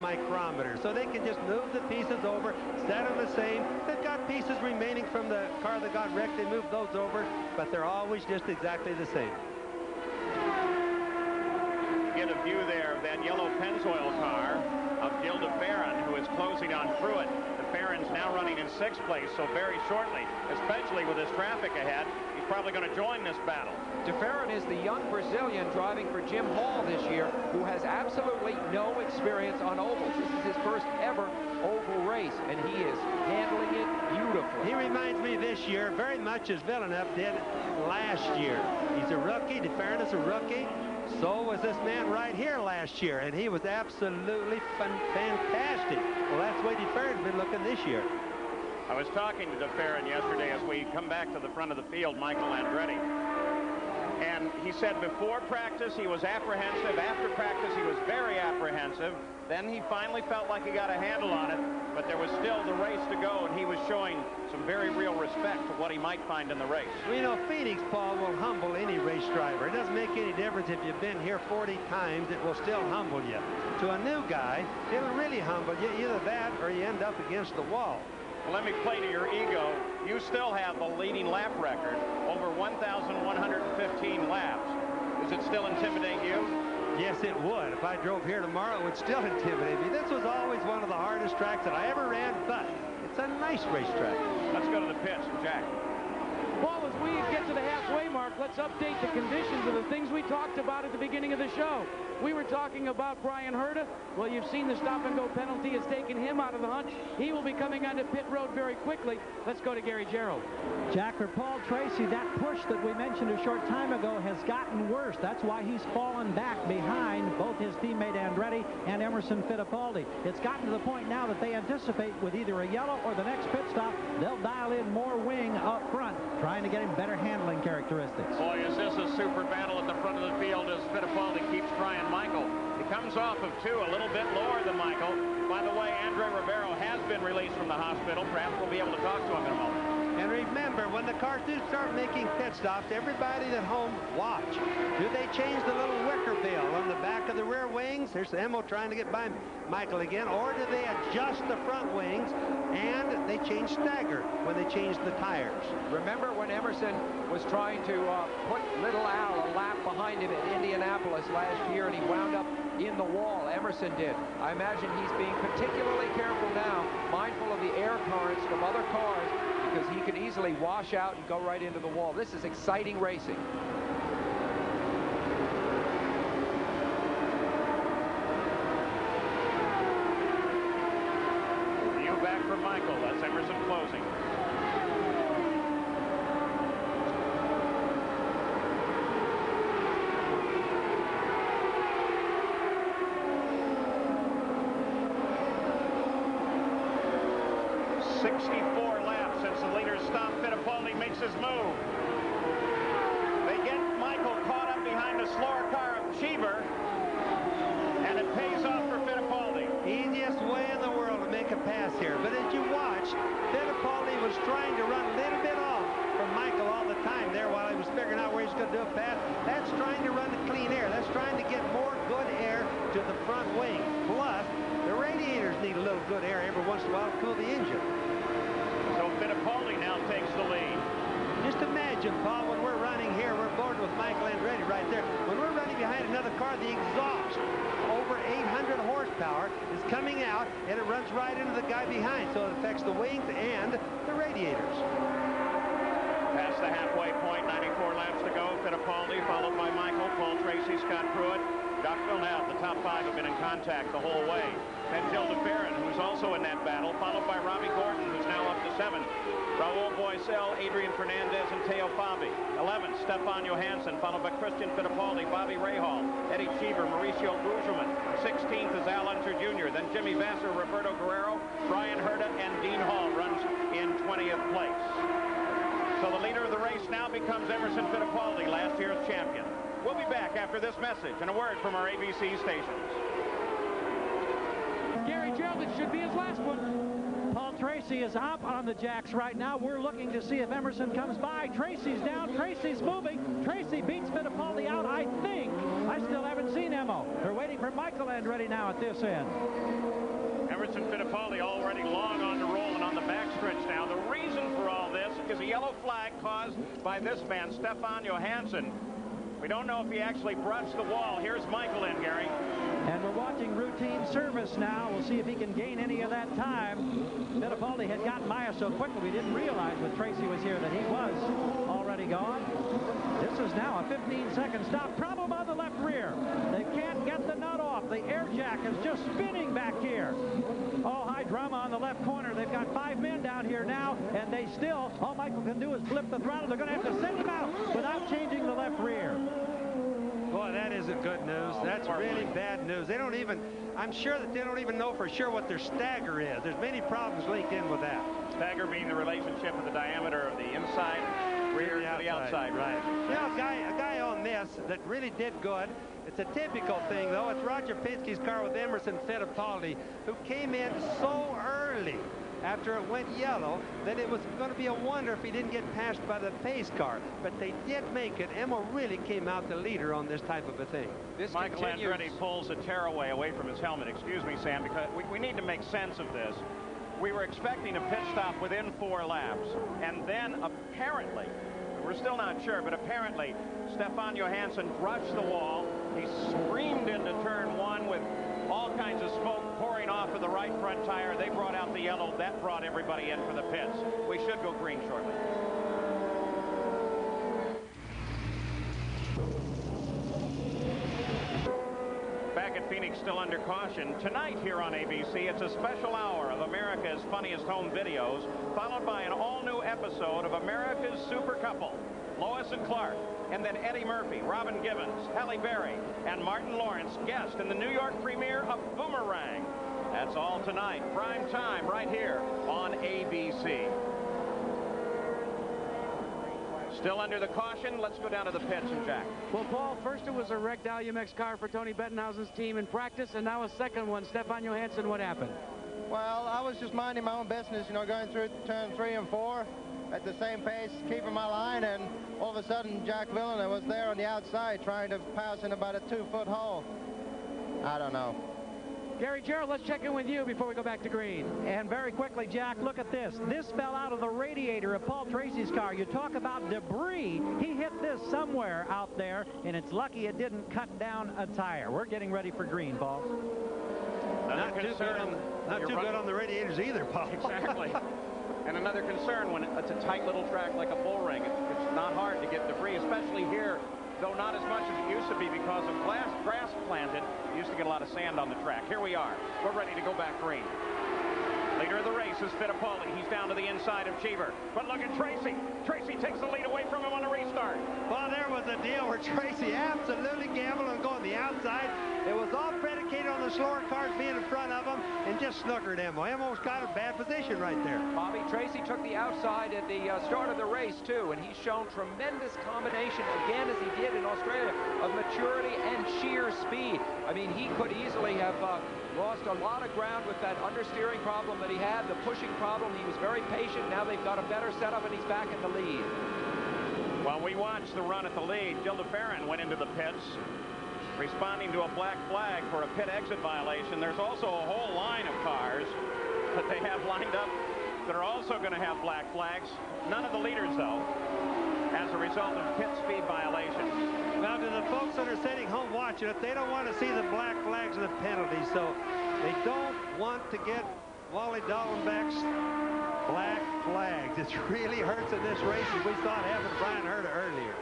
micrometer, so they can just move the pieces over, set them the same. They've got pieces remaining from the car that got wrecked. They moved those over, but they're always just exactly the same. Get a view there of that yellow Pennzoil car of Gil de Ferran, who is closing on Pruitt. De Ferran's now running in 6th place, so very shortly, especially with this traffic ahead, he's probably going to join this battle. De Ferran is the young Brazilian driving for Jim Hall this year, who has absolutely no experience on ovals. This is his first ever oval race, and he is handling it beautifully. He reminds me this year very much as Villeneuve did last year. He's a rookie. De Ferran is a rookie. So was this man right here last year, and he was absolutely fantastic. Well, that's the way De Ferran's been looking this year. I was talking to De Ferran yesterday as we come back to the front of the field, Michael Andretti. And he said before practice he was apprehensive. After practice he was very apprehensive. Then he finally felt like he got a handle on it, but there was still the race to go, and he was showing some very real respect for what he might find in the race. Well, you know, Phoenix, Paul, will humble any race driver. It doesn't make any difference if you've been here 40 times, it will still humble you. To a new guy, it'll really humble you, either that or you end up against the wall. Well, let me play to your ego. You still have the leading lap record, over 1,115 laps. Does it still intimidate you? Yes, it would. If I drove here tomorrow, it would still intimidate me. This was always one of the hardest tracks that I ever ran, but it's a nice racetrack. Let's go to the pits. Jack. Paul, as we get to the halfway mark, let's update the conditions of the things we talked about at the beginning of the show. We were talking about Bryan Herta. Well, you've seen the stop-and-go penalty has taken him out of the hunt. He will be coming onto pit road very quickly. Let's go to Gary Gerould. Jack, or Paul Tracy, that push that we mentioned a short time ago has gotten worse. That's why he's fallen back behind both his teammate Andretti and Emerson Fittipaldi. It's gotten to the point now that they anticipate with either a yellow or the next pit stop, they'll dial in more wing up front, trying to get him better handling characteristics. Boy, is this a super battle at the front of the field as Fittipaldi keeps trying Michael. He comes off of 2, a little bit lower than Michael. By the way, Andre Rivero has been released from the hospital. Perhaps we'll be able to talk to him in a moment. And remember, when the cars do start making pit stops, everybody at home, watch. Do they change the little wicker bill on the back of the rear wings? There's Emo trying to get by Michael again. Or do they adjust the front wings and they change stagger when they change the tires? Remember when Emerson was trying to put Little Al a lap behind him at Indianapolis last year, and he wound up in the wall? Emerson did. I imagine he's being particularly careful now, mindful of the air currents from other cars, because he could easily wash out and go right into the wall. This is exciting racing. View back for Michael. That's Emerson closing. His move. They get Michael caught up behind the slower car of Cheever, and it pays off for Fittipaldi. Easiest way in the world to make a pass here. But as you watch, Fittipaldi was trying to run a little bit off from Michael all the time there while he was figuring out where he's going to do a pass. That's trying to run the clean air. That's trying to get more good air to the front wing. Plus, the radiators need a little good air every once in a while to cool the engine. So Fittipaldi now takes the lead. Just imagine, Paul, when we're running here, we're boarded with Michael Andretti right there. When we're running behind another car, the exhaust, over 800 horsepower, is coming out, and it runs right into the guy behind, so it affects the wings and the radiators. Past the halfway point, 94 laps to go. Fittipaldi, followed by Michael, Paul Tracy, Scott Pruitt. Jacques Villeneuve, the top 5 have been in contact the whole way. Then Gil de Ferran, who's also in that battle, followed by Robbie Gordon, who's now up to 7th. Raul Boesel, Adrian Fernandez, and Teo Fabi. 11th, Stefan Johansson, followed by Christian Fittipaldi, Bobby Rahal, Eddie Cheever, Mauricio Grugerman. 16th is Al Unser Jr. Then Jimmy Vasser, Roberto Guerrero, Bryan Herta, and Dean Hall runs in 20th place. So the leader of the race now becomes Emerson Fittipaldi, last year's champion. We'll be back after this message and a word from our ABC stations. Gary Gerould, it should be his last one. Paul Tracy is up on the jacks right now. We're looking to see if Emerson comes by. Tracy's down. Tracy's moving. Tracy beats Fittipaldi out, I think. I still haven't seen Emo. They're waiting for Michael Andretti now at this end. Emerson Fittipaldi already long on the roll and on the backstretch now. The reason for all this is a yellow flag caused by this man, Stefan Johansson. We don't know if he actually brushed the wall. Here's Michael in, Gary. And we're watching routine service now. We'll see if he can gain any of that time. Fittipaldi had gotten by us so quickly we didn't realize when Tracy was here that he was already gone. This is now a 15-second stop. Problem on the left rear. They can't get the nut off. The air jack is just spinning back here. Oh, high drama on the left corner. They've got 5 men down here now, and they still, all Michael can do is flip the throttle. They're going to have to send him out without changing the left rear. Boy, that isn't good news. That's really bad news. They don't even, I'm sure that they don't even know for sure what their stagger is. There's many problems linked in with that. Stagger being the relationship of the diameter of the inside rear to the outside. Right. You know, a guy on this that really did good. It's a typical thing, though. It's Roger Penske's car with Emerson Fittipaldi, who came in so early after it went yellow that it was going to be a wonder if he didn't get passed by the pace car. But they did make it. Emma really came out the leader on this type of a thing. This Michael Andretti pulls a tearaway away from his helmet. Excuse me, Sam, because we need to make sense of this. We were expecting a pit stop within 4 laps, and then apparently, we're still not sure, but apparently Stefan Johansson brushed the wall. He screamed into turn 1 with all kinds of smoke pouring off of the right front tire. They brought out the yellow. That brought everybody in for the pits. We should go green shortly. Back at Phoenix, still under caution. Tonight here on ABC, it's a special hour of America's Funniest Home Videos, followed by an all-new episode of America's Super Couple. Lois and Clark, and then Eddie Murphy, Robin Givens, Halle Berry, and Martin Lawrence guest in the New York premiere of Boomerang. That's all tonight, prime time, right here on ABC. Still under the caution. Let's go down to the pits and Jack. Well, Paul, first it was a wrecked Alumex car for Tony Bettenhausen's team in practice, and now a second one. Stefan Johansson, what happened? Well, I was just minding my own business, you know, going through turn 3 and 4 at the same pace, keeping my line, and all of a sudden Jack Villeneuve was there on the outside trying to pass in about a 2-foot hole. I don't know. Gary Gerould, let's check in with you before we go back to green. And very quickly, Jack, look at this. This fell out of the radiator of Paul Tracy's car. You talk about debris. He hit this somewhere out there, and it's lucky it didn't cut down a tire. We're getting ready for green, Paul. Not too good on the radiators either, Paul. Exactly. And another concern when it's a tight little track like a bull ring. It's not hard to get debris, especially here, though not as much as it used to be because of grass planted. You used to get a lot of sand on the track. Here we are. We're ready to go back green. Leader of the race is Fittipaldi. He's down to the inside of Cheever. But look at Tracy. Tracy takes the lead away from him on a restart. Well, there was a deal where Tracy absolutely gambled on going the outside. It was all predicated on the slower cars being in front of him and just snookered Emo. Emo's got a bad position right there. Bobby, Tracy took the outside at the start of the race, too, and he's shown tremendous combination, again, as he did in Australia, of maturity and sheer speed. I mean, he could easily have lost a lot of ground with that understeering problem that he had, the pushing problem. He was very patient. Now they've got a better setup, and he's back in the lead. While we watched the run at the lead, Gil de Ferran went into the pits, responding to a black flag for a pit exit violation. There's also a whole line of cars that they have lined up that are also going to have black flags. None of the leaders, though, as a result of pit speed violations. Now, to the folks that are sitting home watching it, they don't want to see the black flags and the penalties, so they don't want to get Wally Dallenbach's black flags. It really hurts in this race, as we saw it happen to Brian Herta earlier.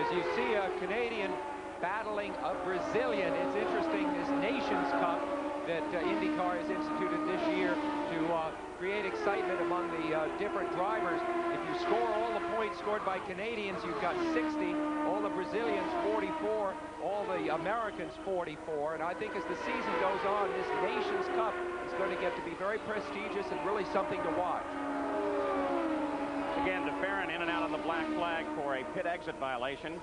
As you see a Canadian battling a Brazilian, it's interesting, this Nations Cup that IndyCar has instituted this year to create excitement among the different drivers. If you score all the points scored by Canadians, you've got 60, all the Brazilians 44, all the Americans 44, and I think as the season goes on, this Nations Cup is going to get to be very prestigious and really something to watch. Again, de Ferran in and out on the black flag for a pit exit violation.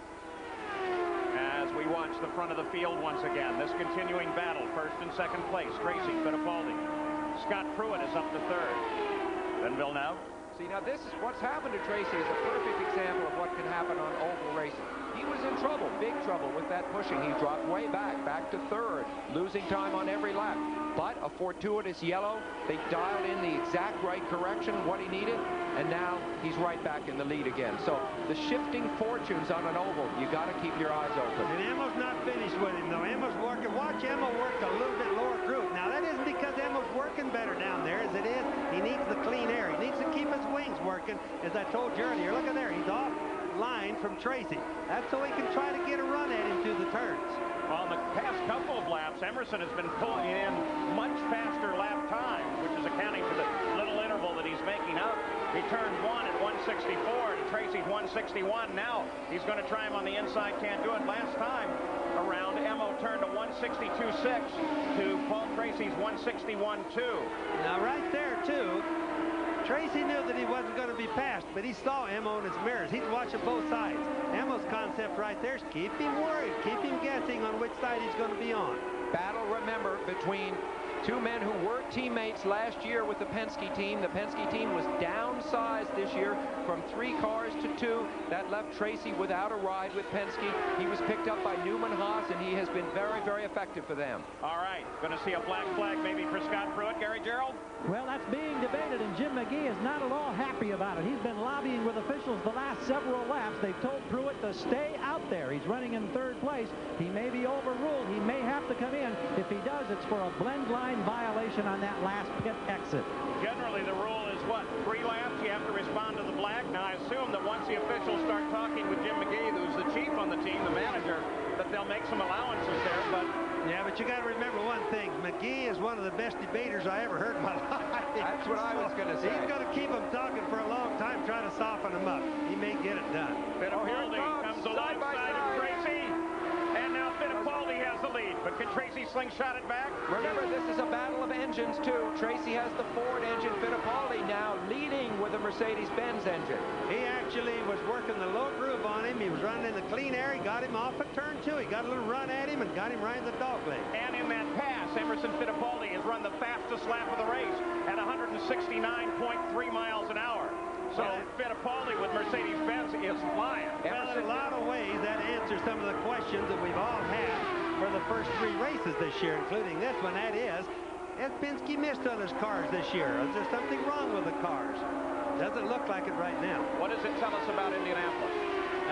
As we watch the front of the field once again, this continuing battle, first and second place, Tracy, Fittipaldi. Scott Pruitt is up to third. Then Villeneuve. See, now this is what's happened to Tracy is a perfect example of what can happen on oval racing. He was in trouble, big trouble with that pushing. He dropped way back to third, losing time on every lap. But a fortuitous yellow, they dialed in the exact right correction, what he needed, and now he's right back in the lead again. So the shifting fortunes on an oval, you got to keep your eyes open. And Emmo's not finished with him, though. Emmo's working. Watch Emmo work a little bit lower group. Now, that isn't because Emmo's working better down there as it is. He needs the clean air. He needs to keep his wings working, as I told you earlier. Look at there. He's off line from Tracy. That's so he can try to get a run at him through the turns. Well, in the past couple of laps, Emerson has been pulling in much faster lap time, which is accounting for the little interval that he's making up. He turned one at 164 to Tracy's 161. Now he's going to try him on the inside. Can't do it. Last time around, Emmo turned a 162.6 to Paul Tracy's 161.2. Now, right there, too, Tracy knew that he wasn't going to be passed, but he saw Emmo in his mirrors. He's watching both sides. Emmo's concept right there is keep him worried, keep him guessing on which side he's going to be on. Battle, remember, between two men who were teammates last year with the Penske team. The Penske team was downsized this year from 3 cars to 2. That left Tracy without a ride with Penske. He was picked up by Newman Haas, and he has been very, very effective for them. All right, going to see a black flag maybe for Scott Pruitt. Gary Gerould? Well, that's being debated, and Jim McGee is not at all happy about it. He's been lobbying with officials the last several laps. They've told Pruitt to stay out there. He's running in 3rd place. He may be overruled. He may have to come in. If he does, it's for a blend line violation on that last pit exit. Generally, the rule is what? 3 laps, you have to respond to the black. Now, I assume that once the officials start talking with Jim McGee, who's the chief on the team, the manager, that they'll make some allowances there, but... Yeah, but you got to remember one thing. McGee is one of the best debaters I ever heard in my life. That's what I was going to say. He's going to keep them talking for a long time, trying to soften them up. He may get it done. Fittipaldi comes alongside of Tracy. And now Fittipaldi has the lead. But can Tracy slingshot it back? Remember, this is a battle of engines, too. Tracy has the Ford engine. Fittipaldi now leading with a Mercedes-Benz engine. He actually was working the low groove on him. He was running in the clean air. He got him off at turn 2. He got a little run at him and got him right in the dog leg. And in that pass, Emerson Fittipaldi has run the fastest lap of the race at 169.3 miles an hour. So Fittipaldi with Mercedes-Benz is flying. Well, in a lot of ways, that answers some of the questions that we've all had for the first 3 races this year, including this one. That is, has Penske missed on his cars this year? Is there something wrong with the cars? Doesn't look like it right now. What does it tell us about Indianapolis?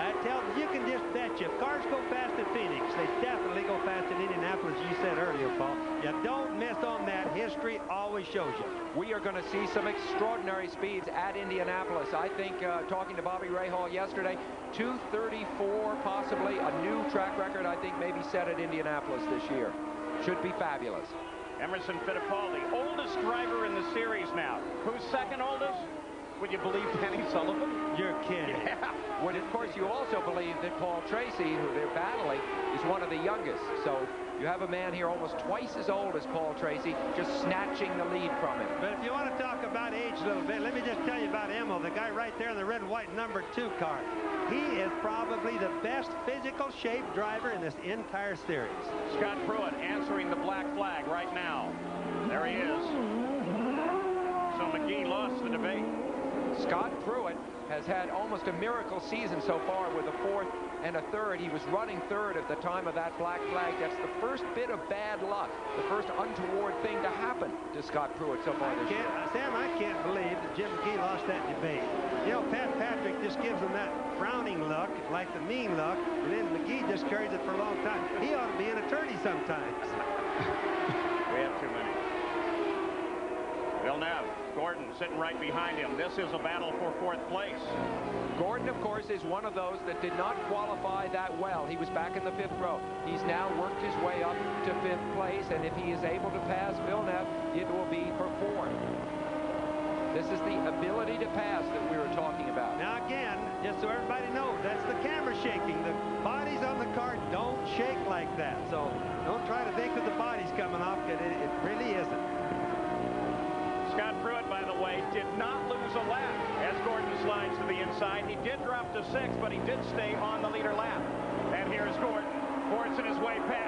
I tell you, you can just bet you. If cars go fast at Phoenix, they definitely go fast in Indianapolis, you said earlier, Paul. You don't miss on that. History always shows you. We are going to see some extraordinary speeds at Indianapolis. I think, talking to Bobby Rahal yesterday, 234 possibly, a new track record, I think, maybe set at Indianapolis this year. Should be fabulous. Emerson Fittipaldi, oldest driver in the series now. Who's second oldest? Would you believe Denny Sullivan? You're kidding. Yeah. Well, of course, you also believe that Paul Tracy, who they're battling, is one of the youngest. So you have a man here almost twice as old as Paul Tracy, just snatching the lead from him. But if you want to talk about age a little bit, let me just tell you about Emmo, the guy right there in the red and white number 2 car. He is probably the best physical shape driver in this entire series. Scott Pruitt answering the black flag right now. There he is. So McGee lost the debate. Scott Pruitt has had almost a miracle season so far with a 4th and a 3rd. He was running 3rd at the time of that black flag. That's the first bit of bad luck, the first untoward thing to happen to Scott Pruitt so far this year. Sam, I can't believe that Jim McGee lost that debate. You know, Pat Patrick just gives him that frowning look, like the mean look, and then McGee just carries it for a long time. He ought to be an attorney sometimes. We have 2 minutes. Villeneuve, Gordon sitting right behind him. This is a battle for 4th place. Gordon, of course, is one of those that did not qualify that well. He was back in the 5th row. He's now worked his way up to 5th place, and if he is able to pass Villeneuve, it will be for 4th. This is the ability to pass that we were talking about. Now, again, just so everybody knows, that's the camera shaking. The bodies on the car don't shake like that. So don't try to think that the body's coming off, because it really isn't. Scott Pruitt, by the way, did not lose a lap as Gordon slides to the inside. He did drop to 6th, but he did stay on the leader lap. And here's Gordon forcing his way past.